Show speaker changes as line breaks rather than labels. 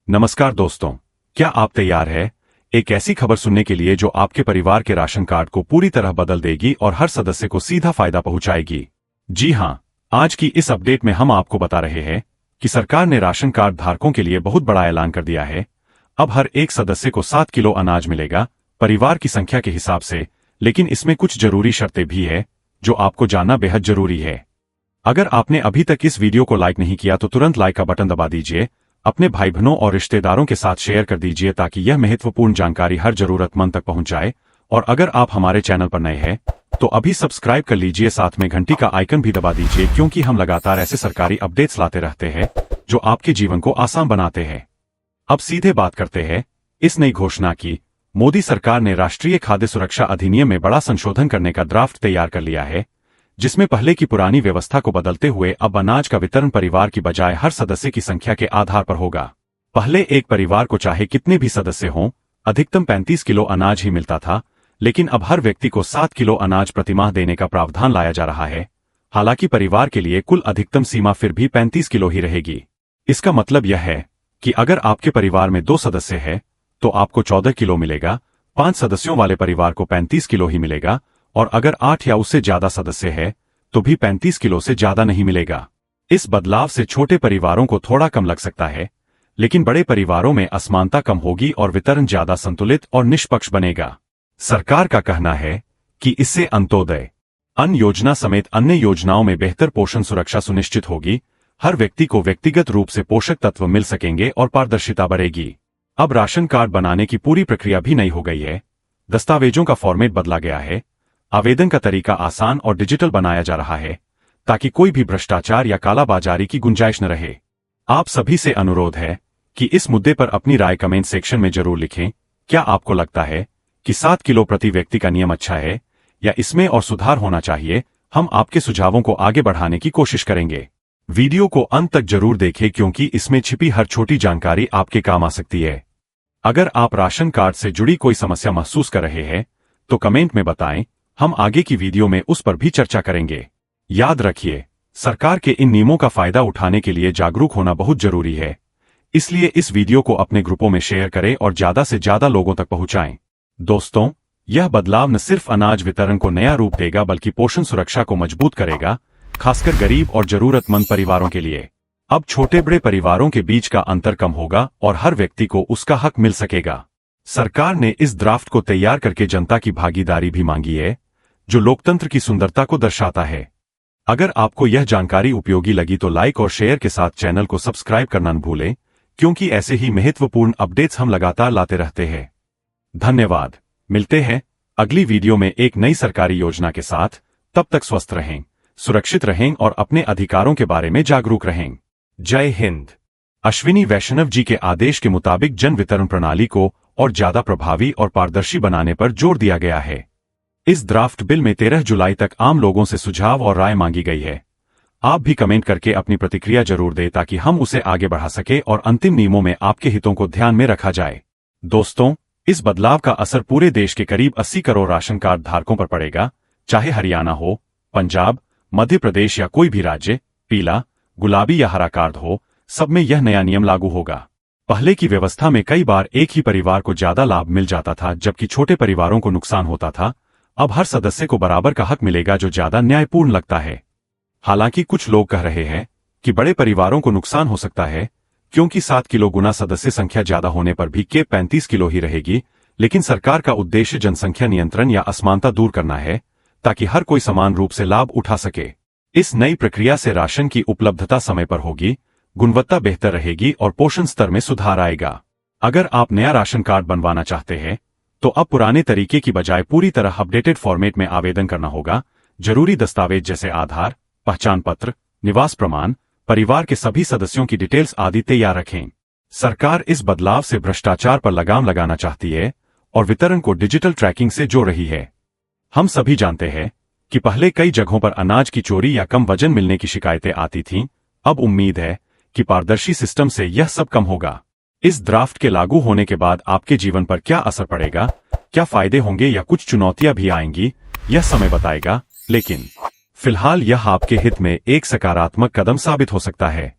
नमस्कार दोस्तों, क्या आप तैयार हैं एक ऐसी खबर सुनने के लिए जो आपके परिवार के राशन कार्ड को पूरी तरह बदल देगी और हर सदस्य को सीधा फायदा पहुंचाएगी। जी हां, आज की इस अपडेट में हम आपको बता रहे हैं कि सरकार ने राशन कार्ड धारकों के लिए बहुत बड़ा ऐलान कर दिया है। अब हर एक सदस्य को 7 किलो अनाज मिलेगा, परिवार की संख्या के हिसाब से, लेकिन इसमें कुछ जरूरी शर्तें भी है जो आपको जानना बेहद जरूरी है। अगर आपने अभी तक इस वीडियो को लाइक नहीं किया तो तुरंत लाइक का बटन दबा दीजिए, अपने भाई बहनों और रिश्तेदारों के साथ शेयर कर दीजिए ताकि यह महत्वपूर्ण जानकारी हर जरूरतमंद तक पहुंच जाए। और अगर आप हमारे चैनल पर नए हैं तो अभी सब्सक्राइब कर लीजिए, साथ में घंटी का आइकन भी दबा दीजिए, क्योंकि हम लगातार ऐसे सरकारी अपडेट्स लाते रहते हैं जो आपके जीवन को आसान बनाते हैं। अब सीधे बात करते हैं इस नई घोषणा की। मोदी सरकार ने राष्ट्रीय खाद्य सुरक्षा अधिनियम में बड़ा संशोधन करने का ड्राफ्ट तैयार कर लिया है, जिसमें पहले की पुरानी व्यवस्था को बदलते हुए अब अनाज का वितरण परिवार की बजाय हर सदस्य की संख्या के आधार पर होगा। पहले एक परिवार को चाहे कितने भी सदस्य हों, अधिकतम 35 किलो अनाज ही मिलता था, लेकिन अब हर व्यक्ति को 7 किलो अनाज प्रतिमाह देने का प्रावधान लाया जा रहा है। हालांकि परिवार के लिए कुल अधिकतम सीमा फिर भी 35 किलो ही रहेगी। इसका मतलब यह है कि अगर आपके परिवार में 2 सदस्य हैं तो आपको 14 किलो मिलेगा, 5 सदस्यों वाले परिवार को 35 किलो ही मिलेगा, और अगर 8 या उससे ज्यादा सदस्य है तो भी 35 किलो से ज्यादा नहीं मिलेगा। इस बदलाव से छोटे परिवारों को थोड़ा कम लग सकता है, लेकिन बड़े परिवारों में असमानता कम होगी और वितरण ज्यादा संतुलित और निष्पक्ष बनेगा। सरकार का कहना है कि इससे अंत्योदय अन्न योजना समेत अन्य योजनाओं में बेहतर पोषण सुरक्षा सुनिश्चित होगी, हर व्यक्ति को व्यक्तिगत रूप से पोषक तत्व मिल सकेंगे और पारदर्शिता बढ़ेगी। अब राशन कार्ड बनाने की पूरी प्रक्रिया भी नई हो गई है। दस्तावेजों का फॉर्मेट बदला गया है, आवेदन का तरीका आसान और डिजिटल बनाया जा रहा है ताकि कोई भी भ्रष्टाचार या कालाबाजारी की गुंजाइश न रहे। आप सभी से अनुरोध है कि इस मुद्दे पर अपनी राय कमेंट सेक्शन में जरूर लिखें। क्या आपको लगता है कि 7 किलो प्रति व्यक्ति का नियम अच्छा है या इसमें और सुधार होना चाहिए? हम आपके सुझावों को आगे बढ़ाने की कोशिश करेंगे। वीडियो को अंत तक जरूर देखें, क्योंकि इसमें छिपी हर छोटी जानकारी आपके काम आ सकती है। अगर आप राशन कार्ड से जुड़ी कोई समस्या महसूस कर रहे हैं तो कमेंट में बताएं, हम आगे की वीडियो में उस पर भी चर्चा करेंगे। याद रखिए, सरकार के इन नियमों का फायदा उठाने के लिए जागरूक होना बहुत जरूरी है, इसलिए इस वीडियो को अपने ग्रुपों में शेयर करें और ज्यादा से ज्यादा लोगों तक पहुंचाएं। दोस्तों, यह बदलाव न सिर्फ अनाज वितरण को नया रूप देगा बल्कि पोषण सुरक्षा को मजबूत करेगा, खासकर गरीब और जरूरतमंद परिवारों के लिए। अब छोटे बड़े परिवारों के बीच का अंतर कम होगा और हर व्यक्ति को उसका हक मिल सकेगा। सरकार ने इस ड्राफ्ट को तैयार करके जनता की भागीदारी भी मांगी है, जो लोकतंत्र की सुंदरता को दर्शाता है। अगर आपको यह जानकारी उपयोगी लगी तो लाइक और शेयर के साथ चैनल को सब्सक्राइब करना न भूलें, क्योंकि ऐसे ही महत्वपूर्ण अपडेट्स हम लगातार लाते रहते हैं। धन्यवाद। मिलते हैं अगली वीडियो में एक नई सरकारी योजना के साथ। तब तक स्वस्थ रहें, सुरक्षित रहें और अपने अधिकारों के बारे में जागरूक रहें। जय हिंद। अश्विनी वैष्णव जी के आदेश के मुताबिक जन वितरण प्रणाली को और ज्यादा प्रभावी और पारदर्शी बनाने पर जोर दिया गया है। इस ड्राफ्ट बिल में 13 जुलाई तक आम लोगों से सुझाव और राय मांगी गई है। आप भी कमेंट करके अपनी प्रतिक्रिया जरूर दें ताकि हम उसे आगे बढ़ा सके और अंतिम नियमों में आपके हितों को ध्यान में रखा जाए। दोस्तों, इस बदलाव का असर पूरे देश के करीब 80 करोड़ राशन कार्ड धारकों पर पड़ेगा, चाहे हरियाणा हो, पंजाब, मध्य प्रदेश या कोई भी राज्य। पीला, गुलाबी या हरा कार्ड हो, सब में यह नया नियम लागू होगा। पहले की व्यवस्था में कई बार एक ही परिवार को ज्यादा लाभ मिल जाता था, जबकि छोटे परिवारों को नुकसान होता था। अब हर सदस्य को बराबर का हक मिलेगा, जो ज्यादा न्यायपूर्ण लगता है। हालांकि कुछ लोग कह रहे हैं कि बड़े परिवारों को नुकसान हो सकता है, क्योंकि 7 किलो गुना सदस्य संख्या ज्यादा होने पर भी केवल 35 किलो ही रहेगी। लेकिन सरकार का उद्देश्य जनसंख्या नियंत्रण या असमानता दूर करना है, ताकि हर कोई समान रूप से लाभ उठा सके। इस नई प्रक्रिया से राशन की उपलब्धता समय पर होगी, गुणवत्ता बेहतर रहेगी और पोषण स्तर में सुधार आएगा। अगर आप नया राशन कार्ड बनवाना चाहते हैं तो अब पुराने तरीके की बजाय पूरी तरह अपडेटेड फॉर्मेट में आवेदन करना होगा। जरूरी दस्तावेज जैसे आधार, पहचान पत्र, निवास प्रमाण, परिवार के सभी सदस्यों की डिटेल्स आदि तैयार रखें। सरकार इस बदलाव से भ्रष्टाचार पर लगाम लगाना चाहती है और वितरण को डिजिटल ट्रैकिंग से जोड़ रही है। हम सभी जानते हैं कि पहले कई जगहों पर अनाज की चोरी या कम वजन मिलने की शिकायतें आती थीं। अब उम्मीद है कि पारदर्शी सिस्टम से यह सब कम होगा। इस ड्राफ्ट के लागू होने के बाद आपके जीवन पर क्या असर पड़ेगा, क्या फायदे होंगे या कुछ चुनौतियां भी आएंगी, यह समय बताएगा। लेकिन फिलहाल यह आपके हित में एक सकारात्मक कदम साबित हो सकता है।